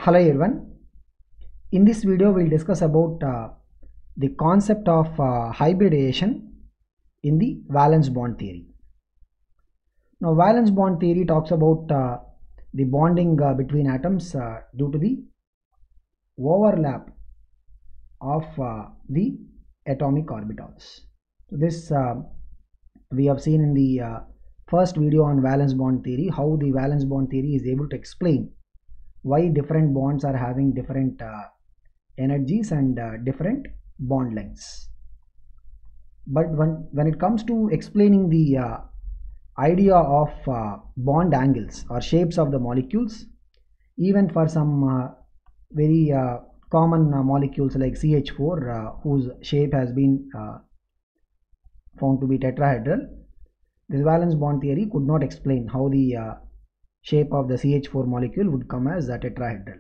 Hello everyone. In this video we'll discuss about the concept of hybridization in the valence bond theory. Now valence bond theory talks about the bonding between atoms due to the overlap of the atomic orbitals. So this we have seen in the first video on valence bond theory, how the valence bond theory is able to explain why different bonds are having different energies and different bond lengths. But when it comes to explaining the idea of bond angles or shapes of the molecules, even for some very common molecules like CH4 whose shape has been found to be tetrahedral, this valence bond theory could not explain how the shape of the CH4 molecule would come as a tetrahedral.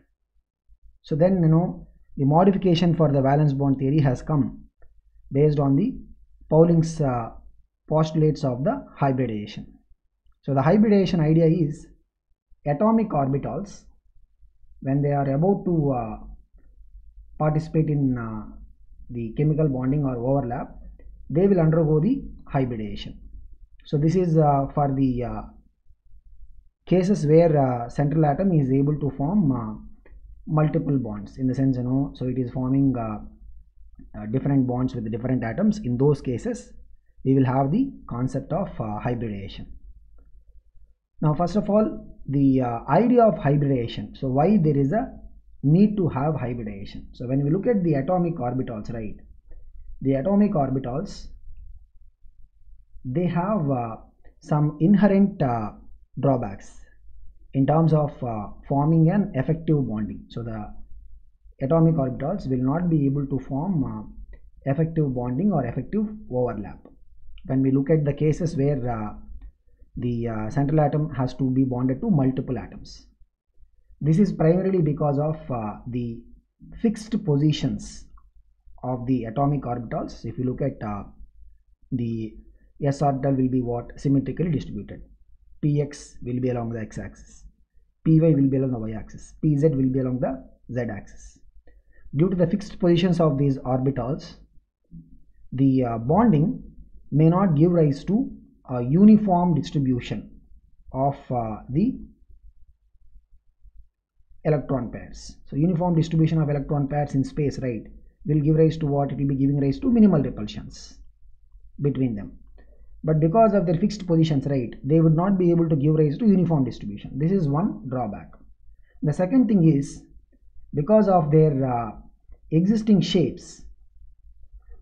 So then the modification for the valence bond theory has come based on the Pauling's postulates of the hybridization. So the hybridization idea is atomic orbitals, when they are about to participate in the chemical bonding or overlap, they will undergo the hybridization. So this is for the cases where central atom is able to form multiple bonds, in the sense so it is forming different bonds with different atoms. In those cases we will have the concept of hybridization. Now first of all, the idea of hybridization. So why there is a need to have hybridization? So when we look at the atomic orbitals, right, the atomic orbitals, they have some inherent drawbacks in terms of forming an effective bonding. So the atomic orbitals will not be able to form effective bonding or effective overlap. When we look at the cases where the central atom has to be bonded to multiple atoms, this is primarily because of the fixed positions of the atomic orbitals. If you look at the s orbital will be what? Symmetrically distributed. Px will be along the x-axis, Py will be along the y-axis, Pz will be along the z-axis. Due to the fixed positions of these orbitals, the bonding may not give rise to a uniform distribution of the electron pairs. So uniform distribution of electron pairs in space, right, will give rise to what? It will be giving rise to minimal repulsions between them. But because of their fixed positions, right, they would not be able to give rise to uniform distribution. This is one drawback. The second thing is, because of their existing shapes,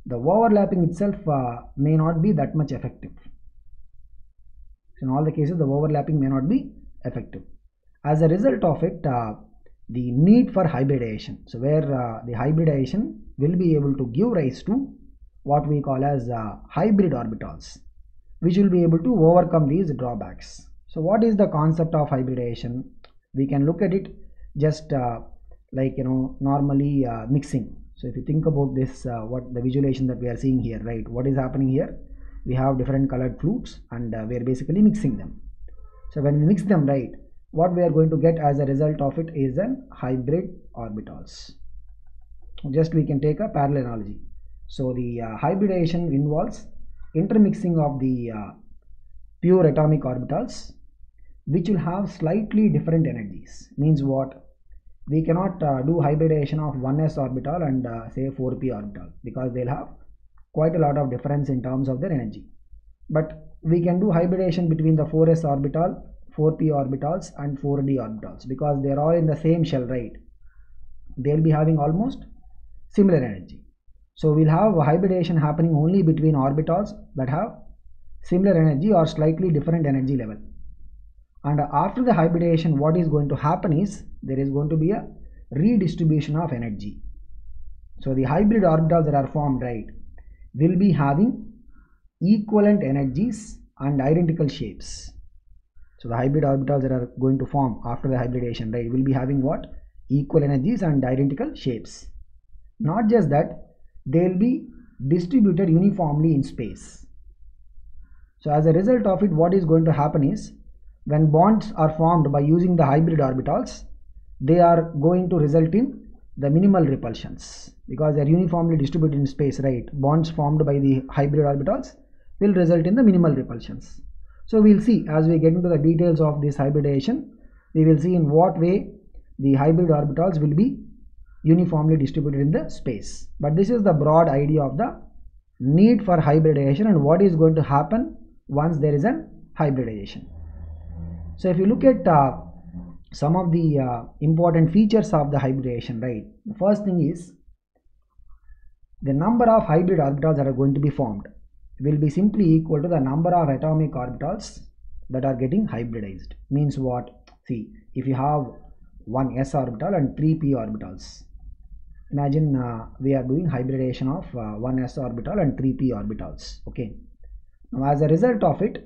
the overlapping itself may not be that much effective. So in all the cases, the overlapping may not be effective. As a result of it, the need for hybridization, so where the hybridization will be able to give rise to what we call as hybrid orbitals, which will be able to overcome these drawbacks. So what is the concept of hybridization? We can look at it just like normally mixing. So if you think about this, what the visualization that we are seeing here, right, what is happening here? We have different colored flutes and we are basically mixing them. So when we mix them, right, what we are going to get as a result of it is an hybrid orbitals. Just we can take a parallel analogy. So the hybridization involves intermixing of the pure atomic orbitals, which will have slightly different energies. Means what? We cannot do hybridization of 1s orbital and say 4p orbital, because they'll have quite a lot of difference in terms of their energy. But we can do hybridization between the 4s orbital, 4p orbitals and 4d orbitals, because they're all in the same shell, right? They'll be having almost similar energy. So we'll have hybridization happening only between orbitals that have similar energy or slightly different energy level. And after the hybridization, what is going to happen is there is going to be a redistribution of energy. So the hybrid orbitals that are formed, right, will be having equivalent energies and identical shapes. So the hybrid orbitals that are going to form after the hybridization, right, will be having what? Equal energies and identical shapes. Not just that, they will be distributed uniformly in space. So as a result of it, what is going to happen is, when bonds are formed by using the hybrid orbitals, they are going to result in the minimal repulsions because they are uniformly distributed in space, right? Bonds formed by the hybrid orbitals will result in the minimal repulsions. So we'll see as we get into the details of this hybridization, we will see in what way the hybrid orbitals will be uniformly distributed in the space. But this is the broad idea of the need for hybridization and what is going to happen once there is an hybridization. So if you look at some of the important features of the hybridization, right? The first thing is the number of hybrid orbitals that are going to be formed will be simply equal to the number of atomic orbitals that are getting hybridized. Means what? See, if you have one s orbital and 3 p orbitals, imagine we are doing hybridization of one s orbital and 3 p orbitals. Okay, now as a result of it,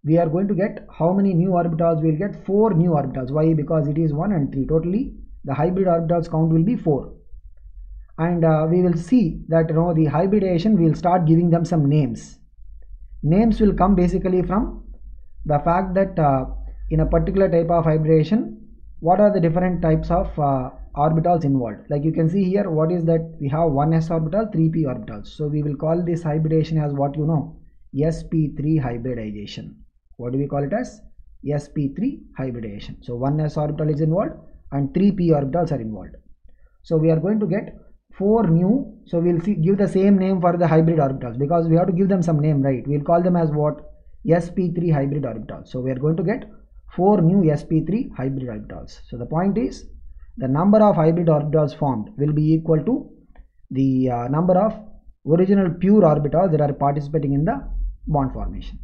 we are going to get how many new orbitals? We will get 4 new orbitals. Why? Because it is 1 and 3. Totally the hybrid orbitals count will be 4. And we will see that the hybridization, we will start giving them some names. Names will come basically from the fact that in a particular type of hybridization, what are the different types of orbitals involved. Like you can see here, what is that? We have 1s orbital, 3p orbitals. So we will call this hybridization as what you know, sp3 hybridization. What do we call it as? sp3 hybridization. So 1s orbital is involved and 3p orbitals are involved. So we are going to get 4 new. So we'll give the same name for the hybrid orbitals because we have to give them some name, right? We'll call them as what? sp3 hybrid orbitals. So we are going to get 4 new sp3 hybrid orbitals. So the point is the number of hybrid orbitals formed will be equal to the number of original pure orbitals that are participating in the bond formation.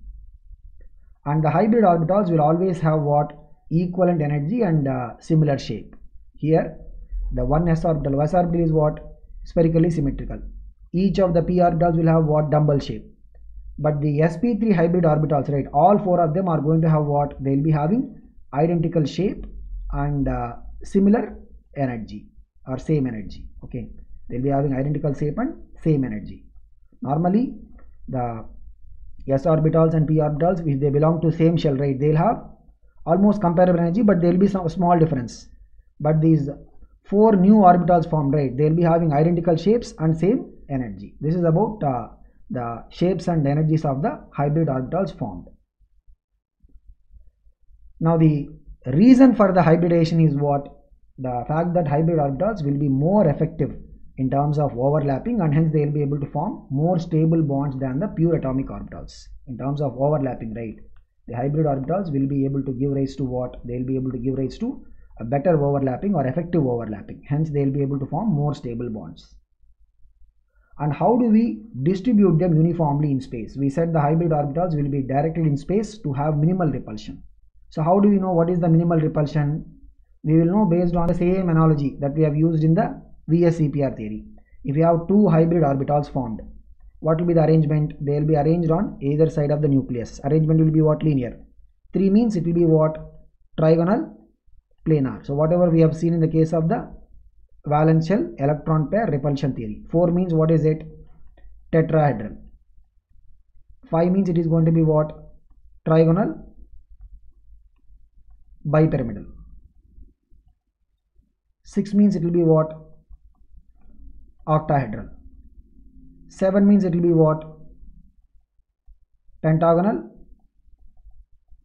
And the hybrid orbitals will always have what? Equivalent energy and similar shape. Here the 1s orbital, s orbital is what? Spherically symmetrical. Each of the p orbitals will have what? Dumbbell shape. But the sp3 hybrid orbitals, right, all 4 of them are going to have what? They will be having identical shape and similar energy or same energy. Okay, they will be having identical shape and same energy. Normally the s orbitals and p orbitals, if they belong to same shell, right, they will have almost comparable energy, but there will be some small difference. But these 4 new orbitals formed, right, they will be having identical shapes and same energy. This is about the shapes and energies of the hybrid orbitals formed. Now the reason for the hybridization is what? The fact that hybrid orbitals will be more effective in terms of overlapping and hence they will be able to form more stable bonds than the pure atomic orbitals. In terms of overlapping, right, the hybrid orbitals will be able to give rise to what? They will be able to give rise to a better overlapping or effective overlapping. Hence they will be able to form more stable bonds. And how do we distribute them uniformly in space? We said the hybrid orbitals will be directed in space to have minimal repulsion. So how do we know what is the minimal repulsion? We will know based on the same analogy that we have used in the VSEPR theory. If you have 2 hybrid orbitals formed, what will be the arrangement? They will be arranged on either side of the nucleus. Arrangement will be what? Linear. 3 means it will be what? Trigonal, planar. So whatever we have seen in the case of the valence shell electron pair repulsion theory. 4 means what is it? Tetrahedral. 5 means it is going to be what? Trigonal, bipyramidal. 6 means it will be what? Octahedral. 7 means it will be what? Pentagonal,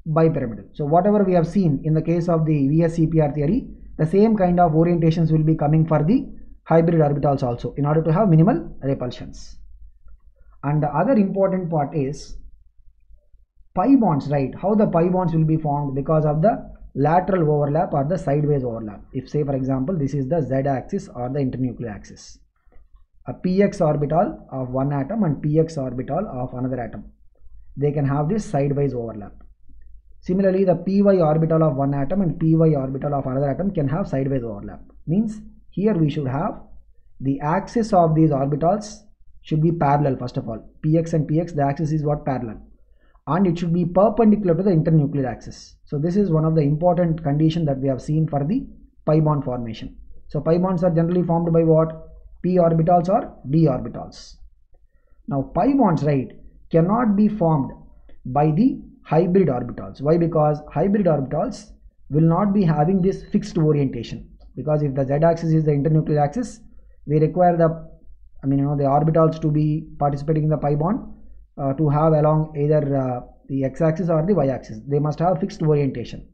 bipyramidal. So whatever we have seen in the case of the VSEPR theory, the same kind of orientations will be coming for the hybrid orbitals also in order to have minimal repulsions. And the other important part is pi bonds, right? How the pi bonds will be formed? Because of the lateral overlap or the sideways overlap. If say for example this is the z axis or the internuclear axis, a px orbital of one atom and px orbital of another atom, they can have this sideways overlap. Similarly the py orbital of one atom and py orbital of another atom can have sideways overlap. Means here we should have the axis of these orbitals should be parallel. First of all, px and px, the axis is what? Parallel, and it should be perpendicular to the internuclear axis. So this is one of the important condition that we have seen for the pi bond formation. So pi bonds are generally formed by what? P orbitals or d orbitals. Now pi bonds, right, cannot be formed by the hybrid orbitals. Why? Because hybrid orbitals will not be having this fixed orientation. because if the z-axis is the internuclear axis, we require the the orbitals to be participating in the pi bond to have along either the x-axis or the y-axis. They must have fixed orientation.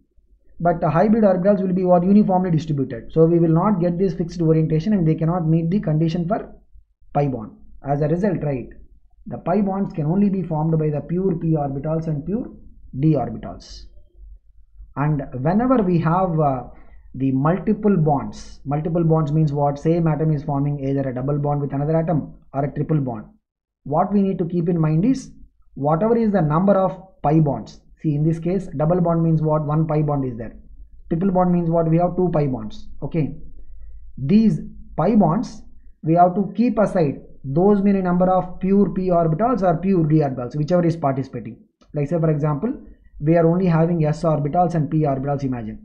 But hybrid orbitals will be what uniformly distributed. So we will not get this fixed orientation and they cannot meet the condition for pi bond. As a result, right, the pi bonds can only be formed by the pure p orbitals and pure d orbitals. And whenever we have the multiple bonds means what? Same atom is forming either a double bond with another atom or a triple bond. What we need to keep in mind is whatever is the number of pi bonds. See, in this case, double bond means what? One pi bond is there. Triple bond means what? We have two pi bonds. Okay. These pi bonds, we have to keep aside those many number of pure p orbitals or pure d orbitals, whichever is participating. Like say for example, we are only having s orbitals and p orbitals, imagine.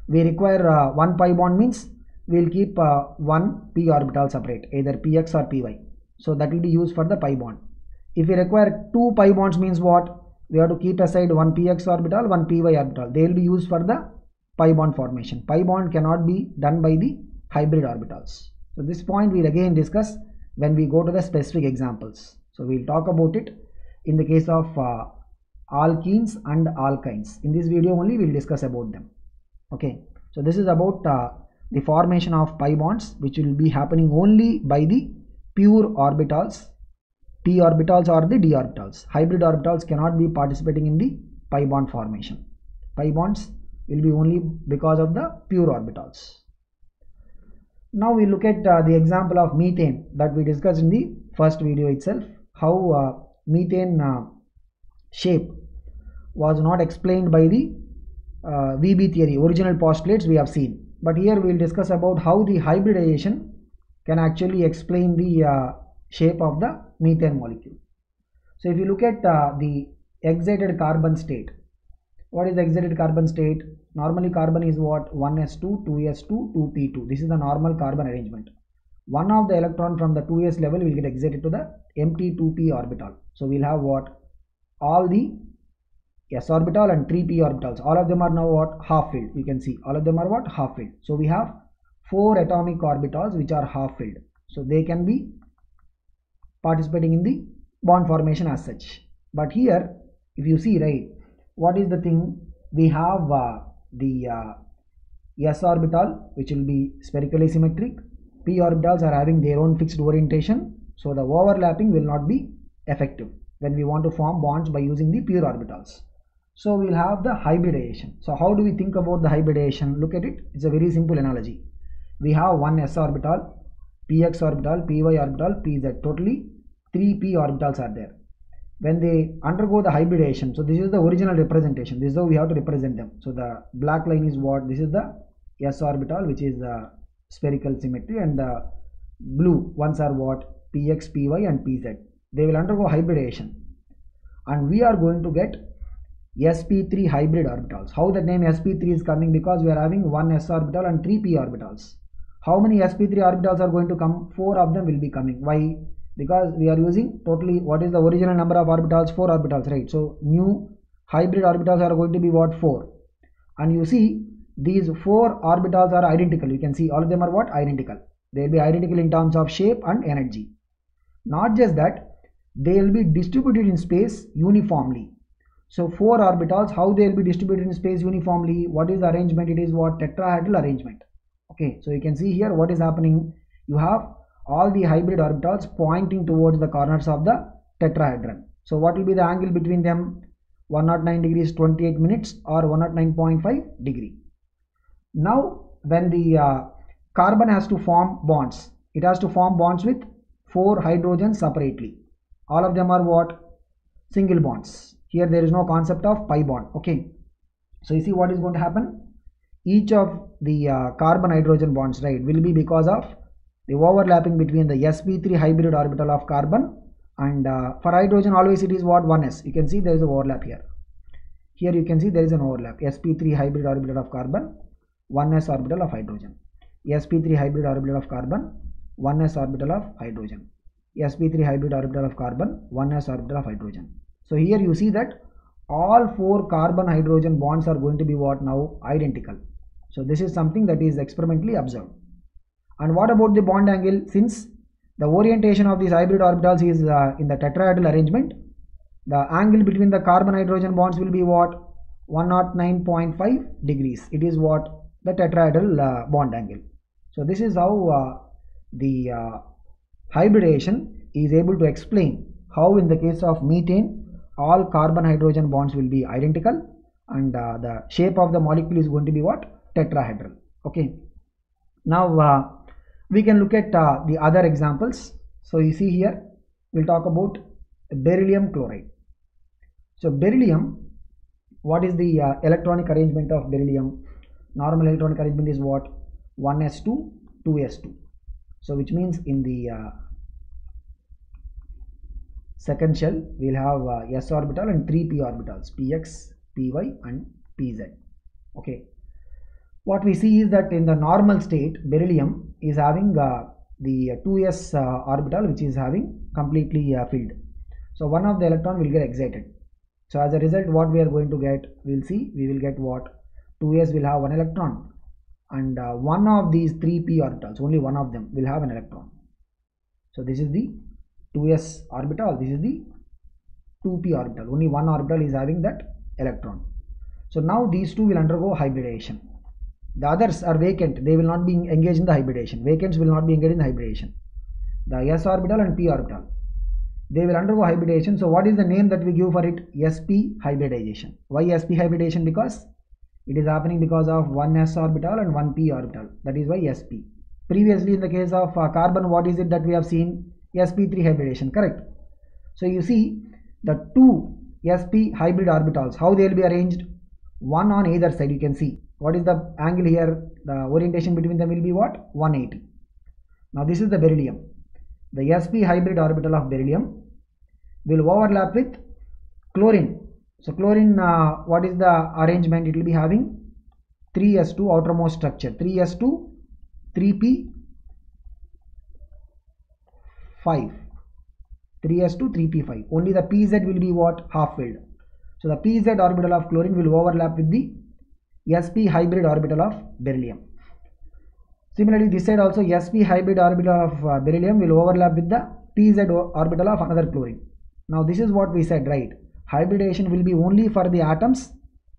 We require one pi bond means we will keep one p orbital separate, either px or py. So that will be used for the pi bond. If we require two pi bonds means what? We have to keep aside one px orbital, one py orbital. They will be used for the pi bond formation. Pi bond cannot be done by the hybrid orbitals. So this point we will again discuss when we go to the specific examples. So we will talk about it in the case of alkenes and alkynes. In this video only we will discuss about them. Okay. So this is about the formation of pi bonds, which will be happening only by the pure orbitals, p orbitals or the d orbitals. Hybrid orbitals cannot be participating in the pi bond formation. Pi bonds will be only because of the pure orbitals. Now we look at the example of methane that we discussed in the first video itself. How methane shape was not explained by the VB theory, original postulates we have seen. But here we will discuss about how the hybridization can actually explain the shape of the methane molecule. So if you look at the excited carbon state, what is the excited carbon state? Normally carbon is what? 1s2, 2s2, 2p2. This is the normal carbon arrangement. One of the electron from the 2s level will get excited to the empty 2p orbital. So we'll have what? All the s orbital and 3p orbitals. All of them are now what? Half filled. You can see all of them are what? Half filled. So we have 4 atomic orbitals which are half filled. So they can be participating in the bond formation as such. But here if you see, right, what is the thing? We have the s orbital which will be spherically symmetric. P orbitals are having their own fixed orientation, so the overlapping will not be effective when we want to form bonds by using the pure orbitals. So we will have the hybridization. So how do we think about the hybridization? Look at it. It's a very simple analogy. We have one s orbital, px orbital, py orbital, pz. Totally 3 p orbitals are there. When they undergo the hybridization, so this is the original representation. This is how we have to represent them. So the black line is what? This is the s orbital, which is the spherical symmetry, and the blue ones are what? Px, py and pz. They will undergo hybridization and we are going to get sp3 hybrid orbitals. How the name sp3 is coming? Because we are having one s orbital and 3 p orbitals. How many sp3 orbitals are going to come? 4 of them will be coming. Why? Because we are using totally, what is the original number of orbitals? 4 orbitals, right? So new hybrid orbitals are going to be what? 4. And you see these 4 orbitals are identical. You can see all of them are what? Identical. They will be identical in terms of shape and energy. Not just that, they will be distributed in space uniformly. So 4 orbitals, how they will be distributed in space uniformly? What is the arrangement? It is what? Tetrahedral arrangement. Okay, so you can see here what is happening. You have all the hybrid orbitals pointing towards the corners of the tetrahedron. So what will be the angle between them? 109 degrees 28 minutes or 109.5 degree. Now when the carbon has to form bonds, it has to form bonds with 4 hydrogens separately. All of them are what? Single bonds. Here there is no concept of pi bond. Okay, so you see what is going to happen? Each of the carbon hydrogen bonds, right, will be because of the overlapping between the sp3 hybrid orbital of carbon, and for hydrogen always it is what? 1s. You can see there is an overlap here. Here you can see there is an overlap. sp3 hybrid orbital of carbon, 1s orbital of hydrogen. sp3 hybrid orbital of carbon, 1s orbital of hydrogen. sp3 hybrid orbital of carbon, 1s orbital of hydrogen. So here you see that all 4 carbon hydrogen bonds are going to be what now? Identical. So this is something that is experimentally observed. And what about the bond angle? Since the orientation of these hybrid orbitals is in the tetrahedral arrangement, the angle between the carbon hydrogen bonds will be what? 109.5 degrees. It is what? The tetrahedral bond angle. So this is how the hybridization is able to explain how in the case of methane all carbon hydrogen bonds will be identical, and the shape of the molecule is going to be what? Tetrahedral. Okay. Now we can look at the other examples. So you see here we'll talk about beryllium chloride. So beryllium, what is the electronic arrangement of beryllium? Normal electronic arrangement is what? 1s2 2s2. So which means in the second shell we'll have s orbital and 3 p orbitals, px, py and pz. Okay. What we see is that in the normal state beryllium is having the 2s orbital, which is having completely filled. So one of the electron will get excited. So as a result, what we are going to get, we'll see, we will get what? 2s will have one electron, and one of these 3p orbitals, only one of them will have an electron. So this is the 2s orbital, this is the 2p orbital, only one orbital is having that electron. So now these two will undergo hybridization. The others are vacant, they will not be engaged in the hybridization. Vacants will not be engaged in the hybridization. The s orbital and p orbital, they will undergo hybridization. So what is the name that we give for it? sp hybridization. Why sp hybridization? Because it is happening because of one s orbital and one p orbital. That is why sp. Previously in the case of carbon, what is it that we have seen? sp3 hybridization, correct? So you see the two sp hybrid orbitals, how they will be arranged? One on either side. You can see what is the angle here? The orientation between them will be what? 180. Now this is the beryllium. The sp hybrid orbital of beryllium will overlap with chlorine. So chlorine, what is the arrangement? It will be having 3s2 outermost structure, 3s2 3p 5, 3s2 3p5. Only the pz will be what? Half filled. So the pz orbital of chlorine will overlap with the sp hybrid orbital of beryllium. Similarly, this side also sp hybrid orbital of beryllium will overlap with the pz orbital of another chlorine. Now this is what we said, right? Hybridization will be only for the atoms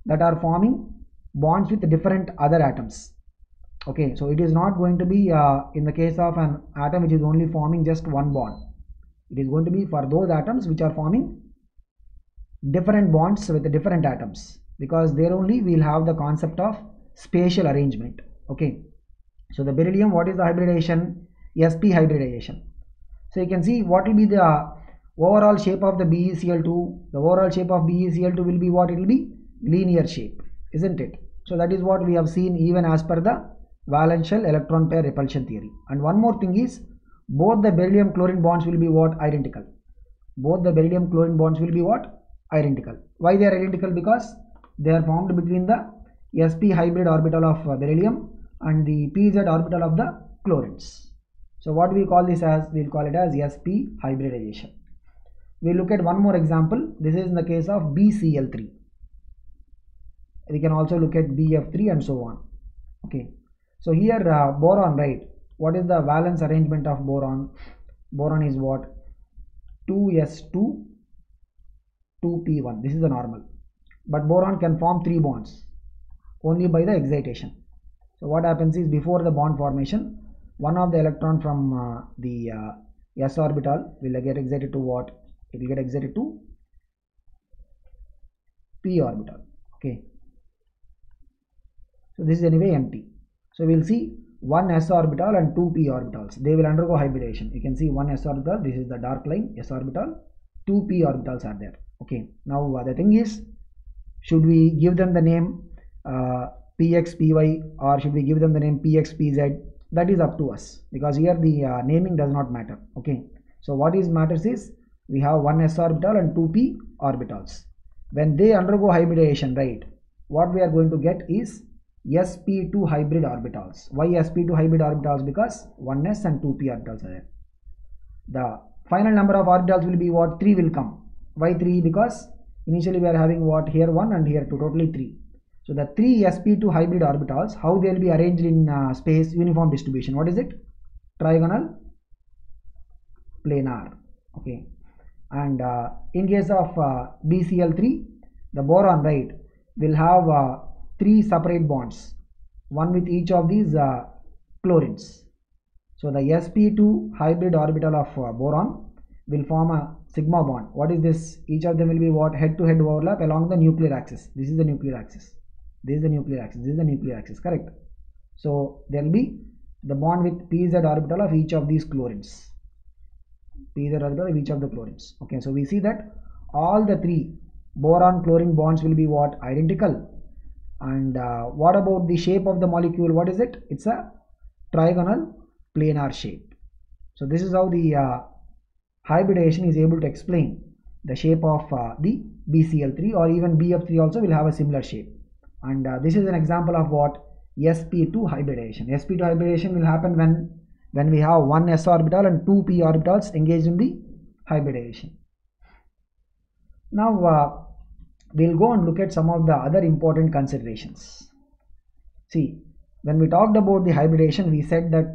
that are forming bonds with different other atoms. Okay, so it is not going to be in the case of an atom which is only forming just one bond. It is going to be for those atoms which are forming different bonds with the different atoms, because there only we will have the concept of spatial arrangement. Okay, so the beryllium, what is the hybridization? sp hybridization. So you can see what will be the overall shape of the BeCl2. The overall shape of BeCl2 will be what? It will be linear shape, isn't it? So that is what we have seen even as per the valence shell electron pair repulsion theory. And one more thing is, both the beryllium chlorine bonds will be what? Identical. Both the beryllium chlorine bonds will be what? Identical. Why they are identical? Because they are formed between the sp hybrid orbital of beryllium and the pz orbital of the chlorines. So what we call this as? We will call it as sp hybridization. We look at one more example. This is in the case of BCl3. We can also look at BF3 and so on. Okay. So here boron, right? What is the valence arrangement of boron? Boron is what? 2s2 2p1. This is the normal. But boron can form 3 bonds only by the excitation. So what happens is, before the bond formation, one of the electron from the s orbital will get excited to what? It will get excited to p orbital. Okay. So this is anyway empty. So we will see one s orbital and 2 p orbitals. They will undergo hybridization. You can see one s orbital. This is the dark line, s orbital. 2 p orbitals are there. Okay. Now the thing is, should we give them the name px py, or should we give them the name px pz? That is up to us, because here the naming does not matter. Okay. So what is matters is, we have one s orbital and 2 p orbitals. When they undergo hybridization, right, what we are going to get is sp2 hybrid orbitals. Why sp2 hybrid orbitals? Because 1s and 2p orbitals are there. The final number of orbitals will be what? 3 will come. Why 3? Because initially we are having what? Here 1 and here 2, totally 3. So the three sp2 hybrid orbitals, how they will be arranged in space? Uniform distribution. What is it? Trigonal planar. Okay. And in case of BCl3, the boron, right, will have three separate bonds, one with each of these chlorines. So the sp2 hybrid orbital of boron will form a sigma bond. What is this? Each of them will be what? Head to head overlap along the nuclear axis. This is the nuclear axis. This is the nuclear axis. This is the nuclear axis. Correct. So there will be the bond with pz orbital of each of these chlorines. Pz orbital of each of the chlorines. Okay. So we see that all the three boron chlorine bonds will be what? Identical. And what about the shape of the molecule? What is it? It's a trigonal planar shape. So this is how the hybridization is able to explain the shape of the BCl3, or even BF3 also will have a similar shape. And this is an example of what? sp2 hybridization. sp2 hybridization will happen when we have one s orbital and two p orbitals engaged in the hybridization. Now we'll go and look at some of the other important considerations. See, when we talked about the hybridization, we said that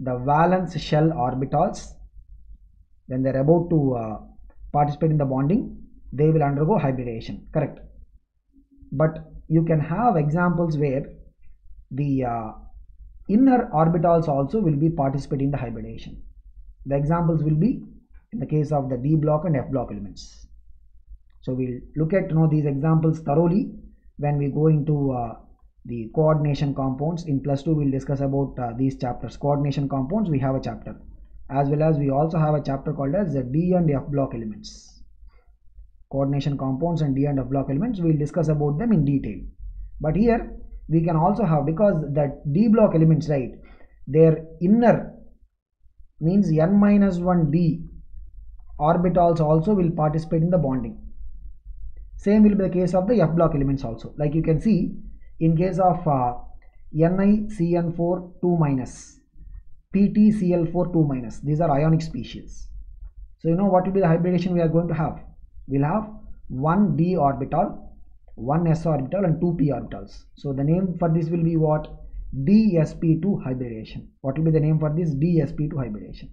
the valence shell orbitals, when they're about to participate in the bonding, they will undergo hybridization. Correct. But you can have examples where the inner orbitals also will be participating in the hybridization. The examples will be in the case of the d block and f block elements. So we'll look at these examples thoroughly when we go into the coordination compounds. In +2 we'll discuss about these chapters. Coordination compounds, we have a chapter, as well as we also have a chapter called as the d and f block elements. Coordination compounds and d and f block elements, we'll discuss about them in detail. But here we can also have, because that d block elements, right, their inner means n-1d orbitals also will participate in the bonding. Same will be the case of the f block elements also. Like you can see in case of NiCN4 2-, PtCl4 2-, these are ionic species. So you know what will be the hybridization we are going to have? We'll have one d orbital, one s orbital and two p orbitals. So the name for this will be what? dsp2 hybridization. What will be the name for this? dsp2 hybridization.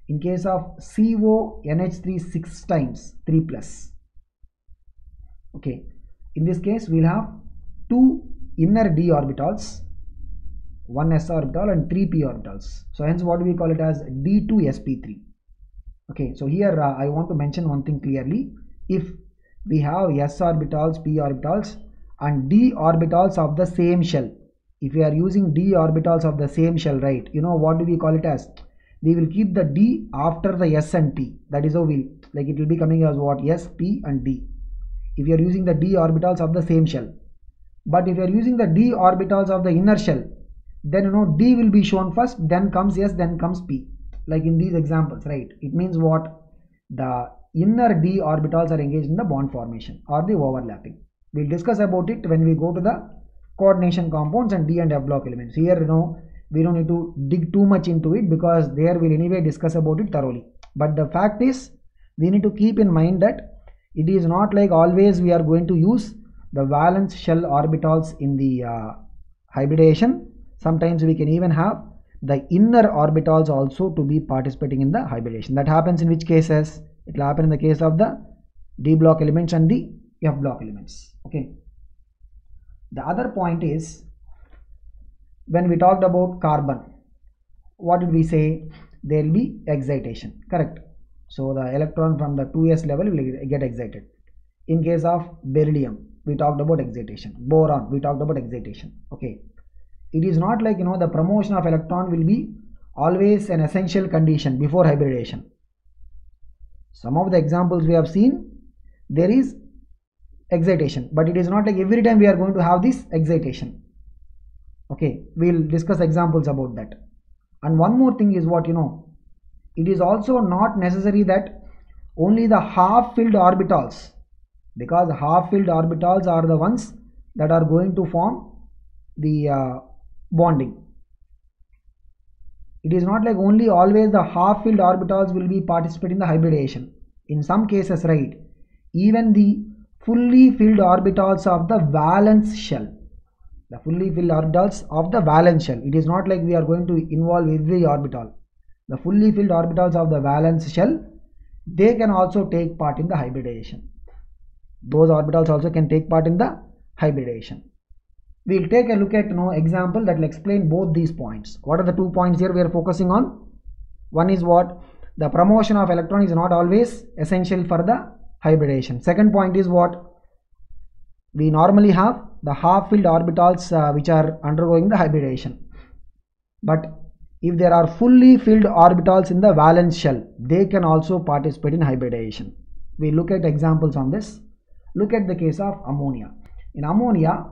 In case of CONH3 6 times 3+. Okay, in this case we'll have two inner d orbitals, one s orbital and three p orbitals. So hence what do we call it as? D2sp3. Okay, so here I want to mention one thing clearly. If we have s orbitals, p orbitals and d orbitals of the same shell, if we are using d orbitals of the same shell, right, you know what do we call it as? We will keep the d after the s and p. That is how it will be coming as what? S, p and d. If you are using the d orbitals of the same shell. But if you are using the d orbitals of the inner shell, then d will be shown first, then comes s, then comes p. Like in these examples, right? It means what? The inner d orbitals are engaged in the bond formation or the overlapping. We'll discuss about it when we go to the coordination compounds and d and f block elements. Here we don't need to dig too much into it, because there we'll anyway discuss about it thoroughly. But the fact is, we need to keep in mind that it is not like always we are going to use the valence shell orbitals in the hybridization. Sometimes we can even have the inner orbitals also to be participating in the hybridization. That happens in which cases? It will happen in the case of the d block elements and the f block elements. Okay. The other point is, when we talked about carbon, what did we say? There will be excitation. Correct. So the electron from the 2s level will get excited. In case of beryllium, we talked about excitation. Boron, we talked about excitation. Okay. It is not like the promotion of electron will be always an essential condition before hybridization. Some of the examples we have seen, there is excitation, but it is not like every time we are going to have this excitation. Okay, we'll discuss examples about that. And one more thing is what it is also not necessary that only the half-filled orbitals, because half-filled orbitals are the ones that are going to form the bonding. It is not like only always the half-filled orbitals will be participating in the hybridization. In some cases, right, even the fully filled orbitals of the valence shell. The fully filled orbitals of the valence shell. It is not like we are going to involve every orbital. The fully filled orbitals of the valence shell, they can also take part in the hybridization. Those orbitals also can take part in the hybridization. We will take a look at example that will explain both these points. What are the 2 points here we are focusing on? One is what? The promotion of electron is not always essential for the hybridization. Second point is what? We normally have the half filled orbitals which are undergoing the hybridization. But if there are fully filled orbitals in the valence shell, they can also participate in hybridization. We look at examples on this. Look at the case of ammonia. In ammonia,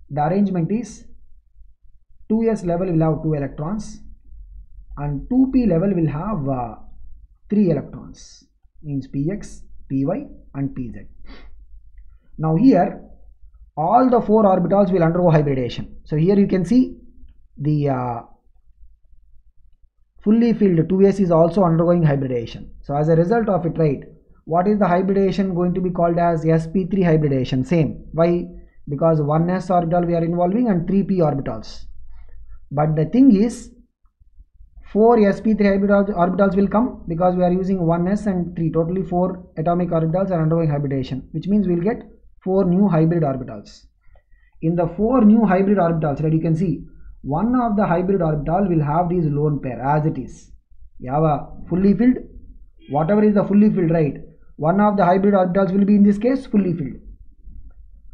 the arrangement is 2s level will have 2 electrons and 2p level will have 3 electrons, means px, py and pz. Now here all the 4 orbitals will undergo hybridization. So here you can see the fully filled 2s is also undergoing hybridization. So as a result of it, right, what is the hybridization going to be called as? sp3 hybridization. Same. Why? Because 1s orbital we are involving and 3p orbitals. But the thing is, 4 sp3 orbitals will come because we are using 1s and 3. Totally 4 atomic orbitals are undergoing hybridization, which means we will get 4 new hybrid orbitals. In the 4 new hybrid orbitals, right, you can see one of the hybrid orbital will have these lone pair as it is. You have a fully filled, whatever is the fully filled, right, one of the hybrid orbitals will be in this case fully filled.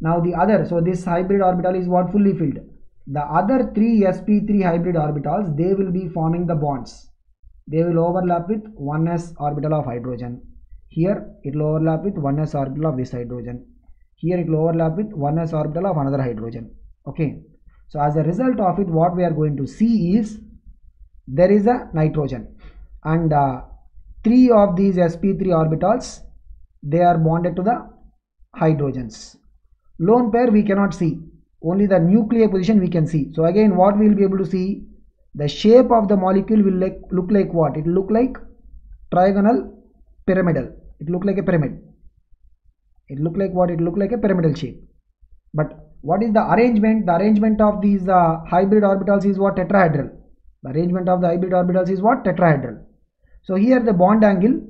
Now the other, so this hybrid orbital is what? Fully filled. The other 3 sp3 hybrid orbitals, they will be forming the bonds. They will overlap with 1s orbital of hydrogen. Here it will overlap with 1s orbital of this hydrogen. Here it will overlap with 1s orbital of another hydrogen. Okay. So as a result of it, what we are going to see is there is a nitrogen and 3 of these sp3 orbitals, they are bonded to the hydrogens. Lone pair we cannot see, only the nuclear position we can see. So again, what we will be able to see, the shape of the molecule will look like what? It will look like trigonal pyramidal. It look like a pyramid. It look like what? It look like a pyramidal shape. But what is the arrangement? The arrangement of these hybrid orbitals is what? Tetrahedral. The arrangement of the hybrid orbitals is what? Tetrahedral. So here the bond angle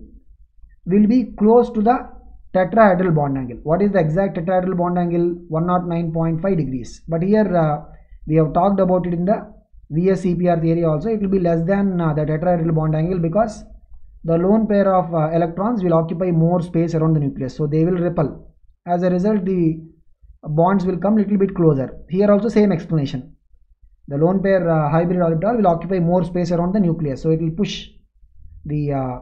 will be close to the tetrahedral bond angle. What is the exact tetrahedral bond angle? 109.5 degrees. But here we have talked about it in the VSEPR theory also. It will be less than the tetrahedral bond angle because the lone pair of electrons will occupy more space around the nucleus. So they will repel. As a result, the bonds will come little bit closer. Here also same explanation. The lone pair hybrid orbital will occupy more space around the nucleus. So it will push the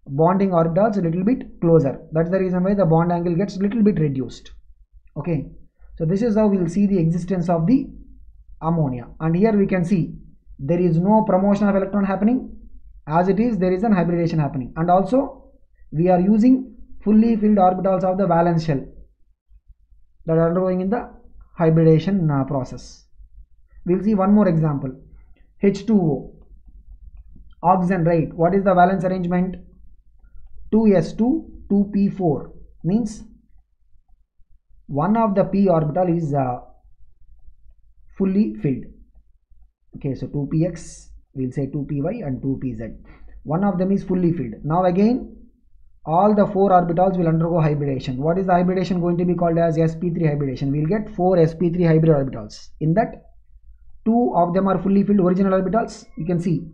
bonding orbitals a little bit closer. That's the reason why the bond angle gets little bit reduced. Okay. So this is how we will see the existence of the ammonia. And here we can see there is no promotion of electron happening. As it is, there is an hybridization happening. And also we are using fully filled orbitals of the valence shell that are undergoing in the hybridization process. We will see one more example. H2O, oxygen, right? What is the valence arrangement? 2s2, 2p4, means one of the p orbital is fully filled. Okay, so 2px, we will say 2py and 2pz. One of them is fully filled. Now again, all the 4 orbitals will undergo hybridization. What is the hybridization going to be called as? sp3 hybridization. We will get 4 sp3 hybrid orbitals. In that, 2 of them are fully filled original orbitals. You can see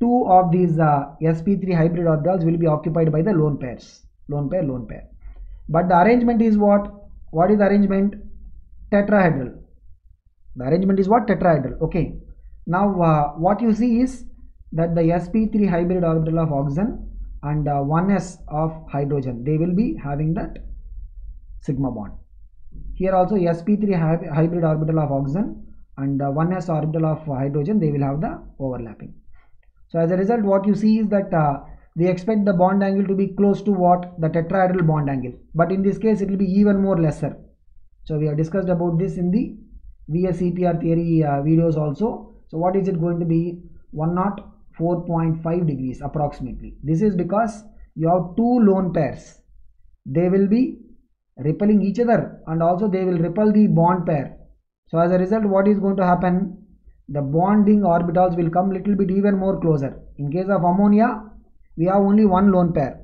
2 of these sp3 hybrid orbitals will be occupied by the lone pairs. Lone pair, lone pair. But the arrangement is what? What is the arrangement? Tetrahedral. The arrangement is what? Tetrahedral. Okay. Now what you see is that the sp3 hybrid orbital of oxygen and 1s of hydrogen, they will be having that sigma bond. Here also sp3 hybrid orbital of oxygen and 1s orbital of hydrogen, they will have the overlapping. So as a result, what you see is that we expect the bond angle to be close to what? The tetrahedral bond angle. But in this case, it will be even more lesser. So we have discussed about this in the VSEPR theory videos also. So what is it going to be? 104.5 degrees approximately. This is because you have 2 lone pairs. They will be repelling each other, and also they will repel the bond pair. So as a result, what is going to happen? The bonding orbitals will come little bit even more closer. In case of ammonia, we have only one lone pair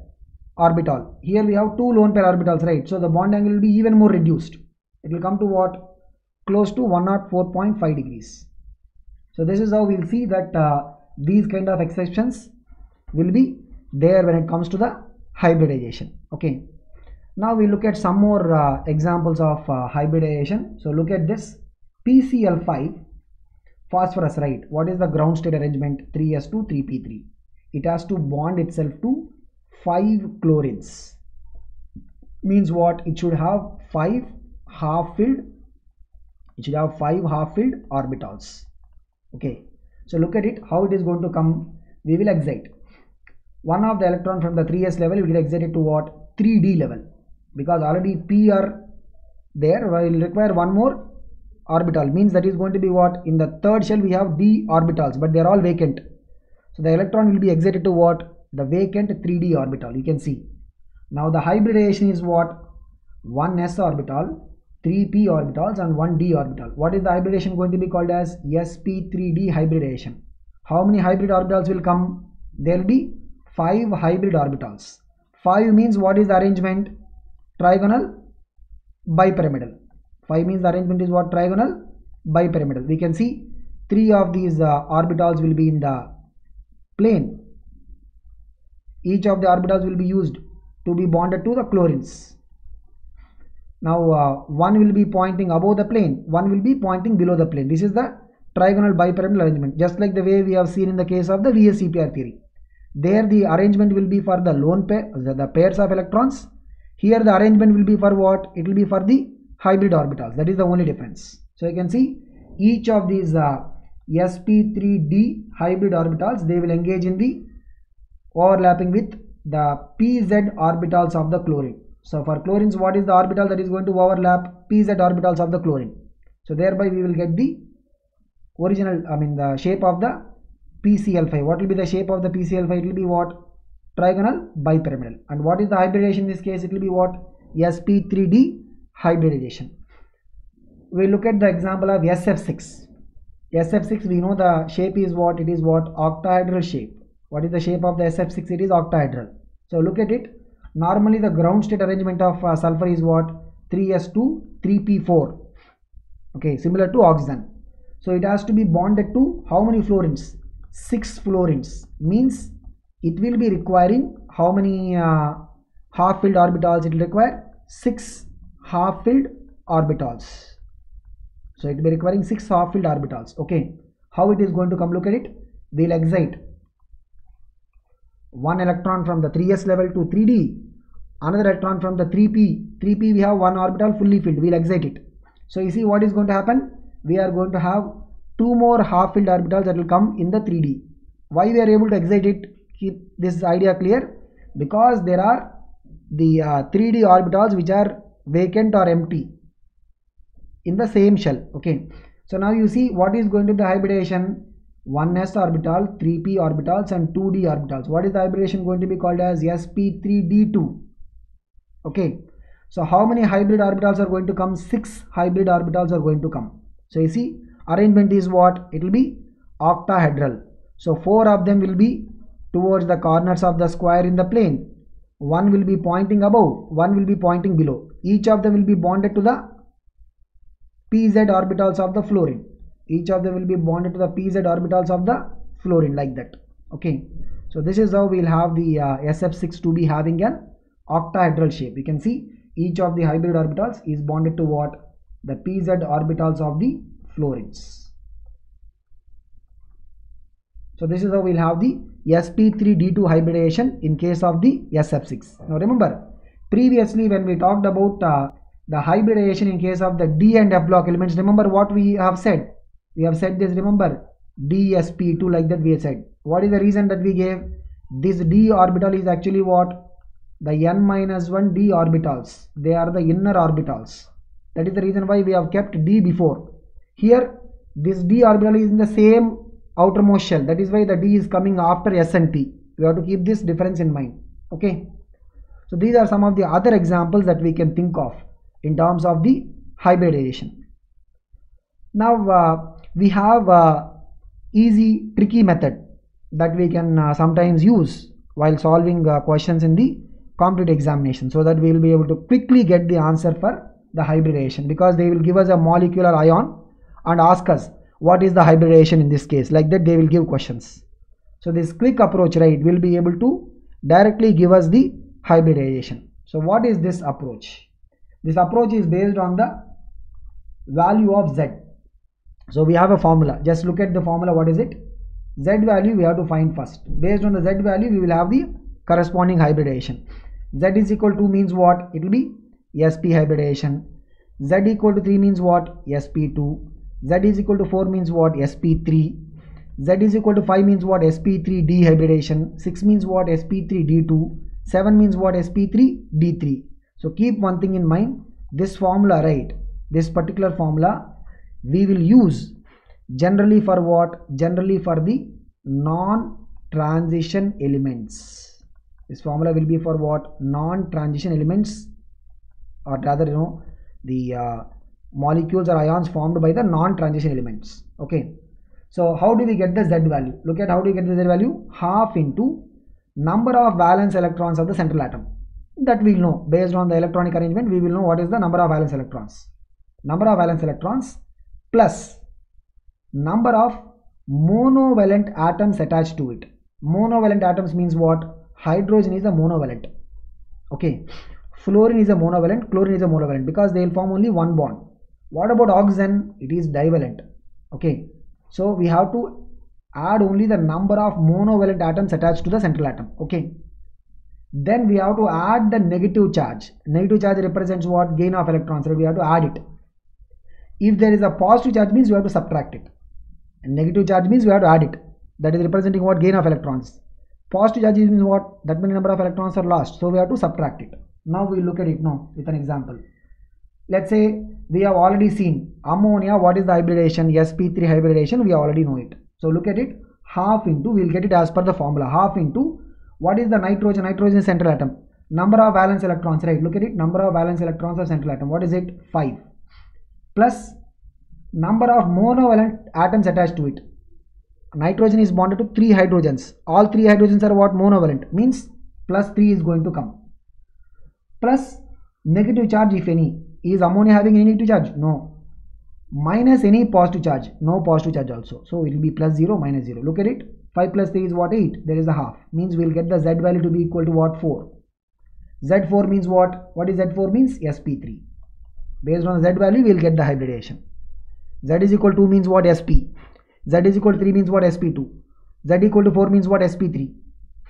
orbital. Here we have two lone pair orbitals, right? So the bond angle will be even more reduced. It will come to what? Close to 104.5 degrees. So this is how we'll see that these kind of exceptions will be there when it comes to the hybridization. Okay. Now we look at some more examples of hybridization. So look at this PCl5 phosphorus, right? What is the ground state arrangement? 3s2 3p3. It has to bond itself to 5 chlorines. Means what? It should have 5 half-filled. It should have 5 half-filled orbitals. Okay. So look at it. How it is going to come? We will excite. One of the electron from the 3s level will get excited to what? 3d level. Because already p are there. We will require one more orbital, means that is going to be what? In the third shell we have d orbitals, but they are all vacant. So the electron will be excited to what? The vacant 3d orbital. You can see. Now the hybridization is what? 1s orbital, 3p orbitals and 1d orbital. What is the hybridization going to be called as? sp3d hybridization. How many hybrid orbitals will come? There will be 5 hybrid orbitals. 5 means what is the arrangement? Trigonal bipyramidal. 5 means the arrangement is what? Trigonal bipyramidal. We can see 3 of these orbitals will be in the plane. Each of the orbitals will be used to be bonded to the chlorines. Now one will be pointing above the plane, one will be pointing below the plane. This is the trigonal bipyramidal arrangement, just like the way we have seen in the case of the VSEPR theory. There the arrangement will be for the lone pair, the pairs of electrons. Here the arrangement will be for what? It will be for the hybrid orbitals. That is the only difference. So you can see each of these sp3d hybrid orbitals, they will engage in the overlapping with the pz orbitals of the chlorine. So for chlorines, what is the orbital that is going to overlap? Pz orbitals of the chlorine. So thereby we will get the original, the shape of the PCl5. What will be the shape of the PCl5? It will be what? Trigonal bipyramidal. And what is the hybridization in this case? It will be what? sp3d hybridization. We look at the example of SF6. SF6, we know the shape is what? It is what? Octahedral shape. What is the shape of the SF6? It is octahedral. So look at it. Normally the ground state arrangement of sulfur is what? 3s2 3p4. Okay, similar to oxygen. So it has to be bonded to how many fluorines? 6 fluorines. Means it will be requiring how many half-filled orbitals? It will require 6 half-filled orbitals. So it will be requiring 6 half-filled orbitals. Okay, how it is going to come? Look at it. We will excite one electron from the 3s level to 3d, another electron from the 3p. We have one orbital fully filled. We will excite it. So you see what is going to happen? We are going to have 2 more half-filled orbitals that will come in the 3d. Why we are able to excite it? Keep this idea clear. Because there are the 3d orbitals which are vacant or empty in the same shell. Okay. So now you see what is going to be the hybridization? 1s orbital, 3p orbitals and 2d orbitals. What is the hybridization going to be called as? sp3d2. Okay. So how many hybrid orbitals are going to come? 6 hybrid orbitals are going to come. So you see arrangement is what? It will be octahedral. So 4 of them will be towards the corners of the square in the plane. One will be pointing above, one will be pointing below. Each of them will be bonded to the pz orbitals of the fluorine. Each of them will be bonded to the pz orbitals of the fluorine, like that. Okay. So this is how we will have the SF6 to be having an octahedral shape. You can see each of the hybrid orbitals is bonded to what? The pz orbitals of the fluorines. So this is how we will have the sp3d2 hybridization in case of the SF6. Now remember, previously when we talked about the hybridization in case of the d and f block elements, remember what we have said? We have said this, remember, dsp2, like that we have said. What is the reason that we gave? This d orbital is actually what? The n-1 d orbitals. They are the inner orbitals. That is the reason why we have kept d before. Here this d orbital is in the same outermost shell. That is why the d is coming after s and p. We have to keep this difference in mind. Okay. So these are some of the other examples that we can think of in terms of the hybridization. Now we have a easy tricky method that we can sometimes use while solving questions in the competitive examination, so that we will be able to quickly get the answer for the hybridization, because they will give us a molecular ion and ask us what is the hybridization in this case. Like that they will give questions. So this quick approach, right, will be able to directly give us the hybridization. So what is this approach? This approach is based on the value of Z. So we have a formula. Just look at the formula. What is it? Z value we have to find first. Based on the Z value we will have the corresponding hybridization. Z is equal to means what? It will be sp hybridization. Z equal to 3 means what? sp2. Z is equal to 4 means what? sp3. Z is equal to 5 means what? sp3d hybridization. 6 means what? sp3d2. 7 means what? sp3d3. So keep one thing in mind. This formula, right, this particular formula we will use generally for what? Generally for the non-transition elements. This formula will be for what? Non-transition elements, or rather, you know, the molecules or ions formed by the non-transition elements. Okay. So how do we get the Z value? Look at how do we get the Z value? Half into number of valence electrons of the central atom. That we will know. Based on the electronic arrangement, we will know what is the number of valence electrons. Number of valence electrons plus number of monovalent atoms attached to it. Monovalent atoms means what? Hydrogen is a monovalent. Okay. Fluorine is a monovalent, chlorine is a monovalent, because they will form only one bond. What about oxygen? It is divalent. Okay. So we have to add only the number of monovalent atoms attached to the central atom. Okay. Then we have to add the negative charge. Negative charge represents what? Gain of electrons. So we have to add it. If there is a positive charge, means we have to subtract it. And negative charge means we have to add it. That is representing what? Gain of electrons. Positive charge means what? That many number of electrons are lost. So we have to subtract it. Now we look at it now with an example. Let's say we have already seen ammonia. What is the hybridization? sp3 hybridization. We already know it. So look at it. Half into, we will get it as per the formula. Half into, what is the nitrogen? Nitrogen is central atom. Number of valence electrons, right? Look at it. Number of valence electrons of central atom. What is it? 5. Plus number of monovalent atoms attached to it. Nitrogen is bonded to 3 hydrogens. All 3 hydrogens are what? Monovalent. Means plus 3 is going to come. Plus negative charge, if any. Is ammonia having any negative charge? No. Minus any positive charge. No positive charge also. So it will be plus 0, minus 0. Look at it. 5 plus 3 is what? 8. There is a half. Means we will get the Z value to be equal to what? 4. Z4 means what? What is Z4 means? sp3. Based on Z value, we will get the hybridization. Z is equal to means what? sp. Z is equal to 3 means what? sp2. Z equal to 4 means what? sp3.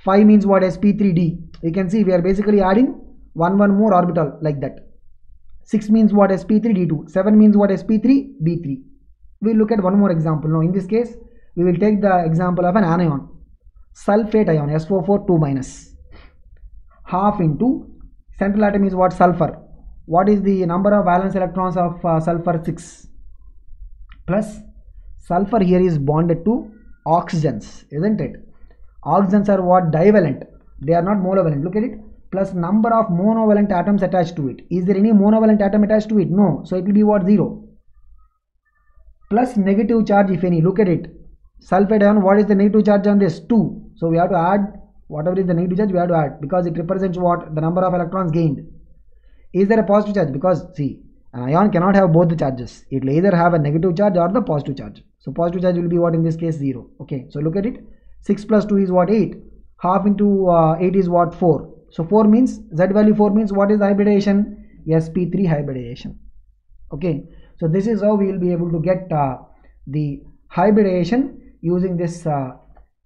5 means what? sp3d. You can see we are basically adding one more orbital like that. 6 means what? sp3d2. 7 means what? sp3d3. We will look at one more example. Now in this case, we will take the example of an anion. Sulfate ion, SO4 2-. Half into, central atom is what? Sulfur. What is the number of valence electrons of sulfur? 6. Plus sulfur here is bonded to oxygens, isn't it? Oxygens are what? Divalent. They are not monovalent. Look at it. Plus number of monovalent atoms attached to it. Is there any monovalent atom attached to it? No. So it will be what? 0. Plus negative charge, if any. Look at it. Sulfate ion, what is the negative charge on this? 2. So we have to add whatever is the negative charge, we have to add, because it represents what? The number of electrons gained. Is there a positive charge? Because see, an ion cannot have both the charges. It will either have a negative charge or the positive charge. So positive charge will be what? In this case 0. Okay. So look at it. 6 plus 2 is what? 8. Half into 8 is what? 4. So 4 means, Z value 4 means what is the hybridization? sp3 hybridization. Okay. So this is how we will be able to get the hybridization using this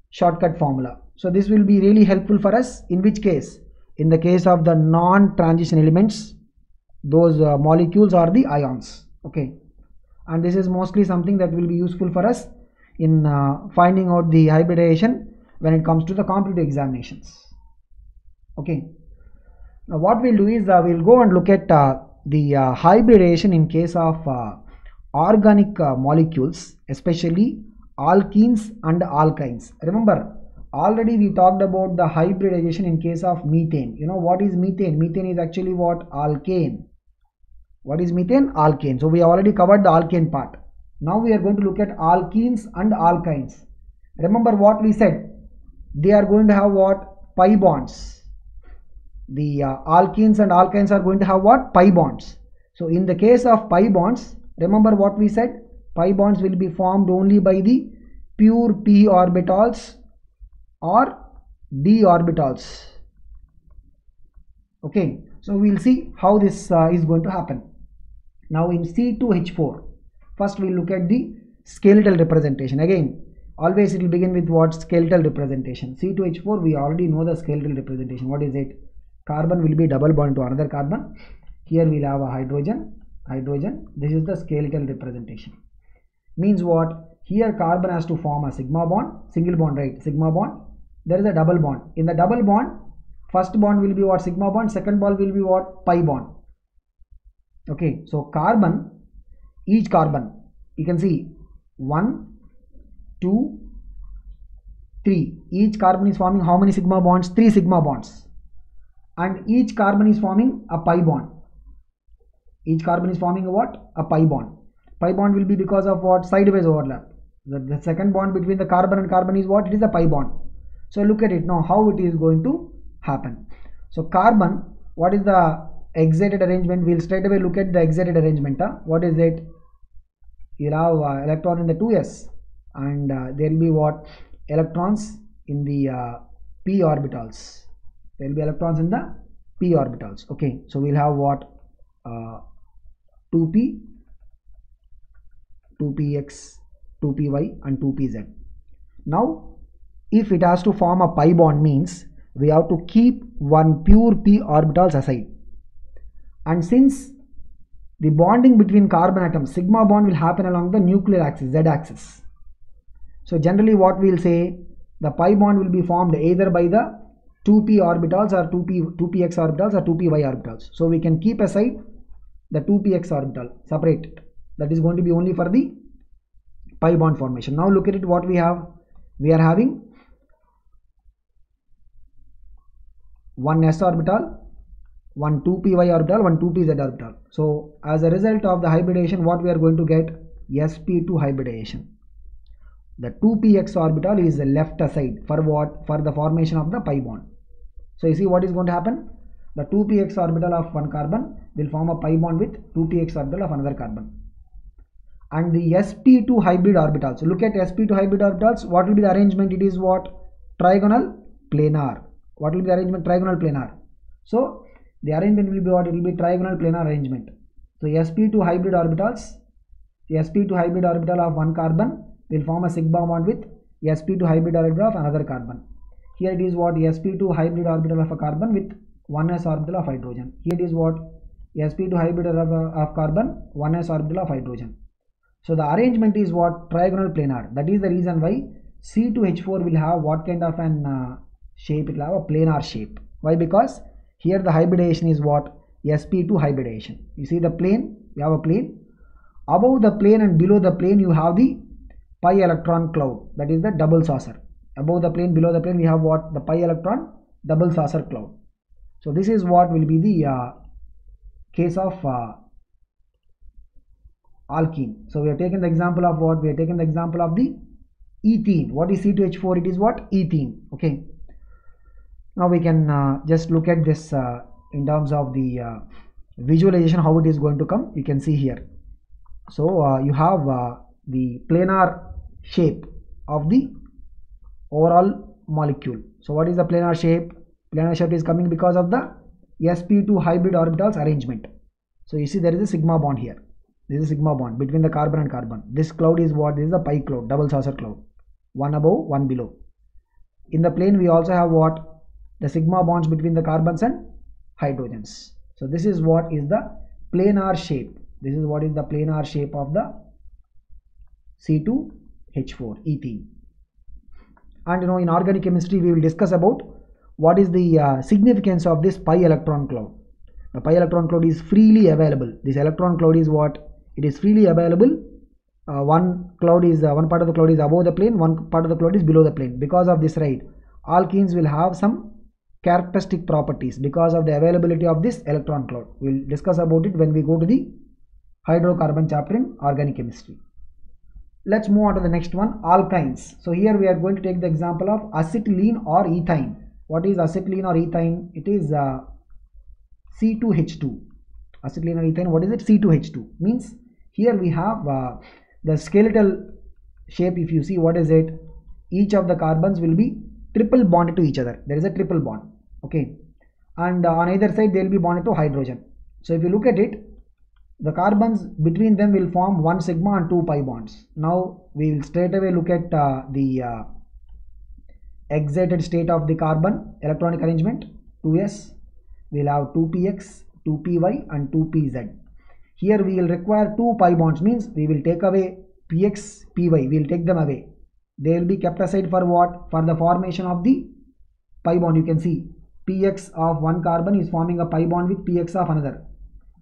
shortcut formula. So this will be really helpful for us. In which case? In the case of the non-transition elements, those molecules are the ions. Okay. And this is mostly something that will be useful for us in finding out the hybridization when it comes to the competitive examinations. Okay. Now what we'll do is we'll go and look at the hybridization in case of organic molecules, especially alkenes and alkynes. Remember, already we talked about the hybridization in case of methane. You know what is methane? Methane is actually what? Alkane. What is methane? Alkane. So we have already covered the alkane part. Now we are going to look at alkenes and alkynes. Remember what we said? They are going to have what? Pi bonds. The alkenes and alkynes are going to have what? Pi bonds. So in the case of pi bonds, remember what we said? Pi bonds will be formed only by the pure p orbitals or d orbitals. Okay, so we'll see how this is going to happen. Now in C2H4, first we'll look at the skeletal representation. Again, always it will begin with what? Skeletal representation. C2H4, we already know the skeletal representation. What is it? Carbon will be double bond to another carbon. Here we'll have a hydrogen. This is the skeletal representation. Means what? Here carbon has to form a sigma bond, single bond, right? Sigma bond. There is a double bond. In the double bond, first bond will be what? Sigma bond. Second bond will be what? Pi bond. Okay, so carbon, each carbon, you can see 1, 2, 3. Each carbon is forming how many sigma bonds? 3 sigma bonds. And each carbon is forming a pi bond. Each carbon is forming a what? A pi bond. Pi bond will be because of what? Sideways overlap. The second bond between the carbon and carbon is what? It is a pi bond. So look at it now, how it is going to happen. So carbon, what is the excited arrangement? We'll straight away look at the excited arrangement. What is it? You'll have electron in the 2s, and there will be what? Electrons in the p orbitals. There will be electrons in the p orbitals. Okay, so we'll have what? 2p, 2px, 2py and 2pz. Now if it has to form a pi bond, means we have to keep one pure p orbitals aside. And since the bonding between carbon atoms, sigma bond will happen along the nuclear axis, z axis. So generally what we will say, the pi bond will be formed either by the 2p orbitals or 2px orbitals or 2py orbitals. So we can keep aside the 2px orbital, separate it. That is going to be only for the pi bond formation. Now look at it, what we have. We are having one s orbital, one 2py orbital, one 2pz orbital. So as a result of the hybridization, what we are going to get? sp2 hybridization. The 2px orbital is left aside for what? For the formation of the pi bond. So you see what is going to happen? The 2px orbital of one carbon will form a pi bond with 2px orbital of another carbon. And the sp2 hybrid orbitals. So look at sp2 hybrid orbitals. What will be the arrangement? It is what? Trigonal planar. What will be the arrangement? Trigonal planar. So the arrangement will be what? It will be trigonal planar arrangement. So sp2 hybrid orbitals, sp2 hybrid orbital of one carbon will form a sigma bond with sp2 hybrid orbital of another carbon. Here it is what? sp2 hybrid orbital of a carbon with 1s orbital of hydrogen. Here it is what? sp2 hybrid of carbon, 1s orbital of hydrogen. So the arrangement is what? Trigonal planar. That is the reason why C2H4 will have what kind of an shape? It will have a planar shape. Why? Because here the hybridization is what? sp2 hybridization. You see the plane, you have a plane. Above the plane and below the plane you have the pi electron cloud. That is the double saucer. Above the plane, below the plane we have what? The pi electron double saucer cloud. So this is what will be the case of alkene. So we have taken the example of what? We have taken the example of the ethene. What is C2H4? It is what? Ethene. Okay. Now we can just look at this in terms of the visualization, how it is going to come. You can see here. So you have the planar shape of the overall molecule. So what is the planar shape? Planar shape is coming because of the sp2 hybrid orbitals arrangement. So you see there is a sigma bond here. This is a sigma bond between the carbon and carbon. This cloud is what? This is the pi cloud, double saucer cloud. One above, one below. In the plane we also have what? The sigma bonds between the carbons and hydrogens. So this is what is the planar shape. This is what is the planar shape of the C2H4 ethene. And you know, in organic chemistry we will discuss about what is the significance of this pi electron cloud. The pi electron cloud is freely available. This electron cloud is what? It is freely available. One part of the cloud is above the plane, one part of the cloud is below the plane. Because of this, right, alkenes will have some characteristic properties because of the availability of this electron cloud. We will discuss about it when we go to the hydrocarbon chapter in organic chemistry. Let's move on to the next one, alkynes. So here we are going to take the example of acetylene or ethine. What is acetylene or ethine? It is C2H2. Acetylene or ethine, what is it? C2H2. Means here we have the skeletal shape. If you see, what is it? Each of the carbons will be triple bonded to each other. There is a triple bond. Okay. And on either side they will be bonded to hydrogen. So if you look at it, the carbons between them will form 1 sigma and 2 pi bonds. Now we will straight away look at the excited state of the carbon electronic arrangement. 2s, we will have 2px, 2py and 2pz. Here we will require 2 pi bonds, means we will take away px, py, we will take them away. They will be kept aside for what? For the formation of the pi bond. You can see px of one carbon is forming a pi bond with px of another.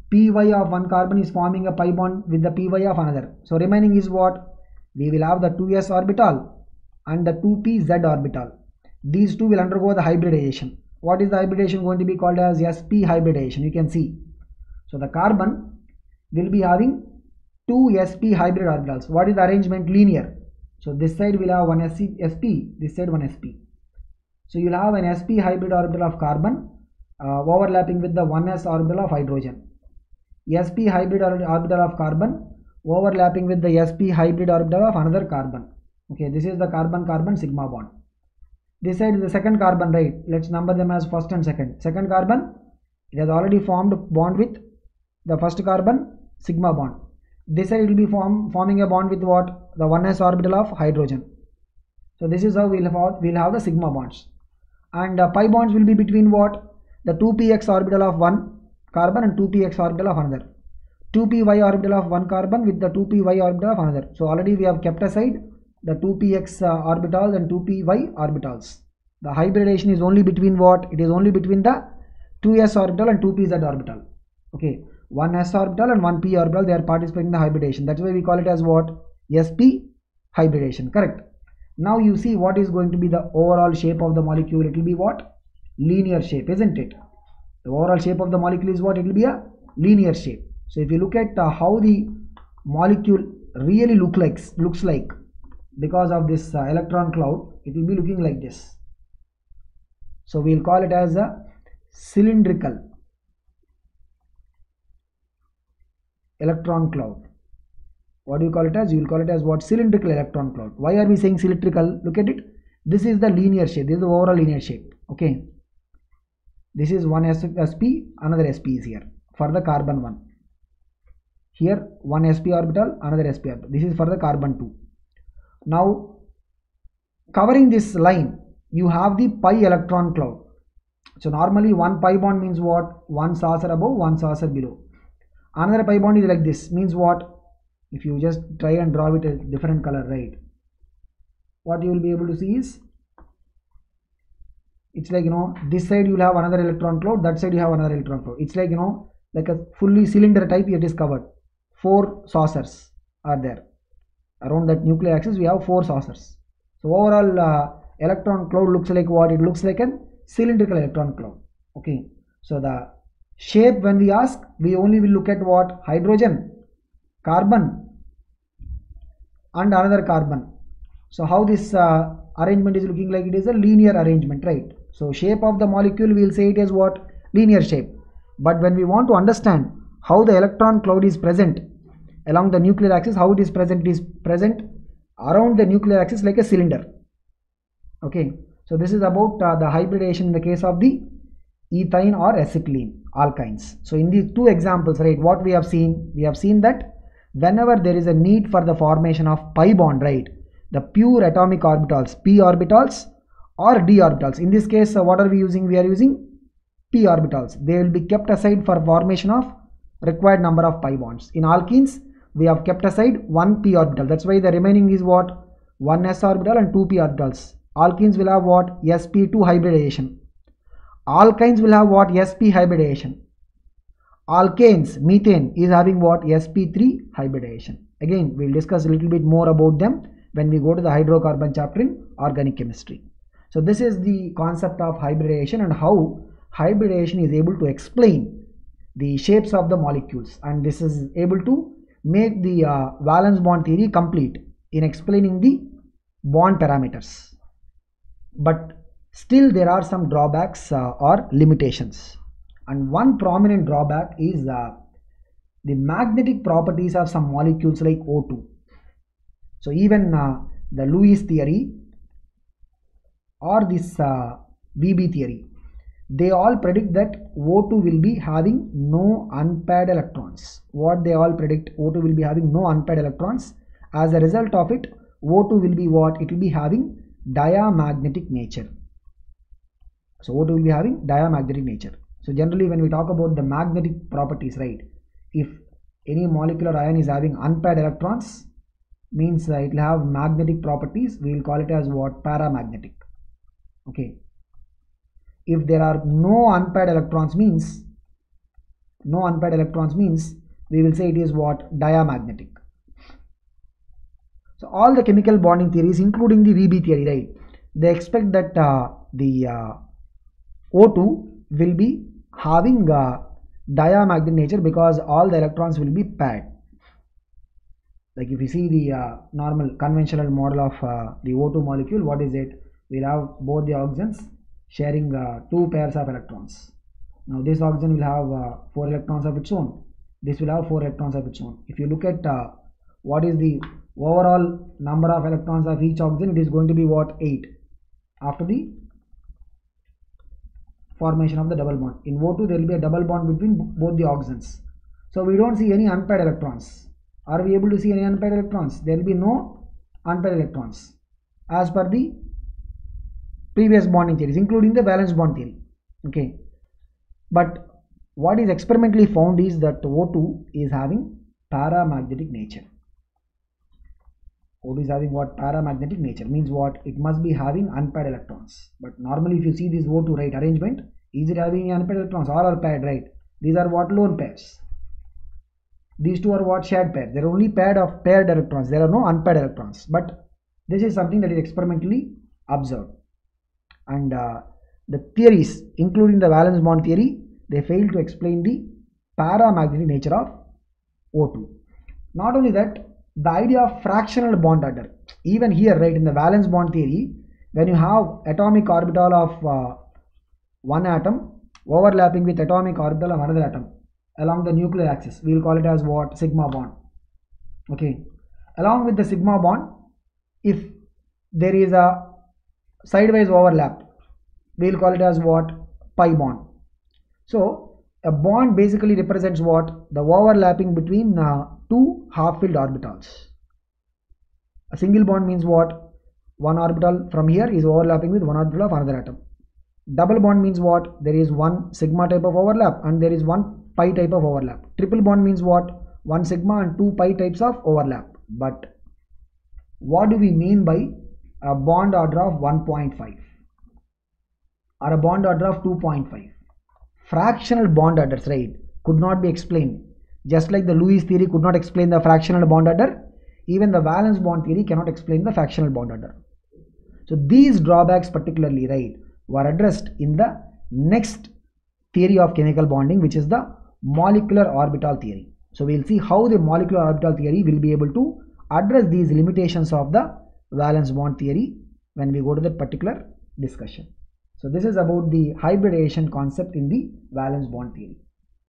Py of one carbon is forming a pi bond with the py of another. So remaining is what? We will have the 2s orbital and the 2pz orbital. These two will undergo the hybridization. What is the hybridization going to be called as? sp hybridization. You can see. So the carbon will be having 2 sp hybrid orbitals. What is the arrangement? Linear. So this side will have one sp, this side one sp. So you will have an sp hybrid orbital of carbon overlapping with the 1s orbital of hydrogen. sp hybrid orbital of carbon overlapping with the sp hybrid orbital of another carbon. Okay, this is the carbon-carbon sigma bond. This side is the second carbon, right? Let's number them as first and second. Second carbon, it has already formed bond with the first carbon, sigma bond. This side it will be forming a bond with what? The 1s orbital of hydrogen. So this is how we'll have the sigma bonds. And pi bonds will be between what? The 2px orbital of one carbon and 2px orbital of another. 2py orbital of one carbon with the 2py orbital of another. So already we have kept aside the 2px orbitals and 2py orbitals. The hybridization is only between what? It is only between the 2s orbital and 2pz orbital. Okay, one s orbital and one p orbital, they are participating in the hybridization. That's why we call it as what? sp hybridization. Correct. Now you see what is going to be the overall shape of the molecule. It will be what? Linear shape, isn't it? The overall shape of the molecule is what? It will be a linear shape. So if you look at how the molecule really looks like because of this electron cloud, it will be looking like this. So we will call it as a cylindrical electron cloud. What do you call it as? You will call it as what? Cylindrical electron cloud. Why are we saying cylindrical? Look at it. This is the linear shape. This is the overall linear shape. Okay. This is one sp, another sp is here for the carbon 1. Here one sp orbital, another sp orbital. This is for the carbon 2. Now covering this line, you have the pi electron cloud. So normally one pi bond means what? One saucer above, one saucer below. Another pi bond is like this, means what? If you just try and draw it a different color, right? What you will be able to see is, it's like, this side you will have another electron cloud, that side you have another electron cloud. It's like, like a fully cylinder type it is covered. 4 saucers are there. Around that nuclear axis we have 4 saucers. So overall electron cloud looks like what? It looks like a cylindrical electron cloud. Okay. So the shape, when we ask, we only will look at what? Hydrogen, carbon and another carbon. So how this arrangement is looking like? It is a linear arrangement, right? So shape of the molecule, we will say it is what? Linear shape. But when we want to understand how the electron cloud is present along the nuclear axis, how it is present? It is present around the nuclear axis like a cylinder. Okay. So this is about the hybridization in the case of the ethine or acetylene alkynes. So in these two examples, right, what we have seen that whenever there is a need for the formation of pi bond, right, the pure atomic orbitals, p orbitals or d orbitals. In this case, what are we using? We are using p orbitals. They will be kept aside for formation of required number of pi bonds. In alkenes, we have kept aside one p orbital. That's why the remaining is what? One s orbital and two p orbitals. Alkenes will have what? sp2 hybridization. Alkynes will have what? sp hybridization. Alkanes, methane is having what? sp3 hybridization. Again, we'll discuss a little bit more about them when we go to the hydrocarbon chapter in organic chemistry. So this is the concept of hybridization and how hybridization is able to explain the shapes of the molecules, and this is able to make the valence bond theory complete in explaining the bond parameters. But still there are some drawbacks or limitations, and one prominent drawback is the magnetic properties of some molecules like O2. So even the Lewis theory or this VB theory, they all predict that O2 will be having no unpaired electrons. What they all predict? O2 will be having no unpaired electrons. As a result of it, O2 will be what? It will be having diamagnetic nature. So O2 will be having diamagnetic nature. So generally when we talk about the magnetic properties, right, if any molecular ion is having unpaired electrons, means it will have magnetic properties, we will call it as what? Paramagnetic. Okay. If there are no unpaired electrons means we will say it is what? Diamagnetic. So all the chemical bonding theories, including the VB theory, right, they expect that the O2 will be having diamagnetic nature because all the electrons will be paired. Like if you see the normal conventional model of the O2 molecule, what is it? We'll have both the oxygens sharing 2 pairs of electrons. Now this oxygen will have 4 electrons of its own. This will have 4 electrons of its own. If you look at what is the overall number of electrons of each oxygen, it is going to be what? 8 after the formation of the double bond. In O2 there will be a double bond between both the oxygens. So we don't see any unpaired electrons. Are we able to see any unpaired electrons? There will be no unpaired electrons as per the previous bonding theories, including the valence bond theory. Okay, but what is experimentally found is that O2 is having paramagnetic nature. O2 is having what? Paramagnetic nature. Means what? It must be having unpaired electrons. But normally if you see this O2, right, arrangement, is it having unpaired electrons? All are paired, right? These are what? Lone pairs. These two are what? Shared pairs. There are only paired electrons. There are no unpaired electrons. But this is something that is experimentally observed. And the theories, including the valence bond theory, they fail to explain the paramagnetic nature of O2. Not only that, the idea of fractional bond order, even here, right, in the valence bond theory, when you have atomic orbital of one atom overlapping with atomic orbital of another atom along the nuclear axis, we will call it as what? Sigma bond. Okay, along with the sigma bond, if there is a sidewise overlap, we will call it as what? Pi bond. So a bond basically represents what? The overlapping between two half-filled orbitals. A single bond means what? One orbital from here is overlapping with one orbital of another atom. Double bond means what? There is one sigma type of overlap and there is one pi type of overlap. Triple bond means what? One sigma and two pi types of overlap. But what do we mean by a bond order of 1.5 or a bond order of 2.5? Fractional bond orders, right, could not be explained. Just like the Lewis theory could not explain the fractional bond order, even the valence bond theory cannot explain the fractional bond order. So these drawbacks particularly, right, were addressed in the next theory of chemical bonding, which is the molecular orbital theory. So we will see how the molecular orbital theory will be able to address these limitations of the valence bond theory when we go to that particular discussion. So this is about the hybridization concept in the valence bond theory.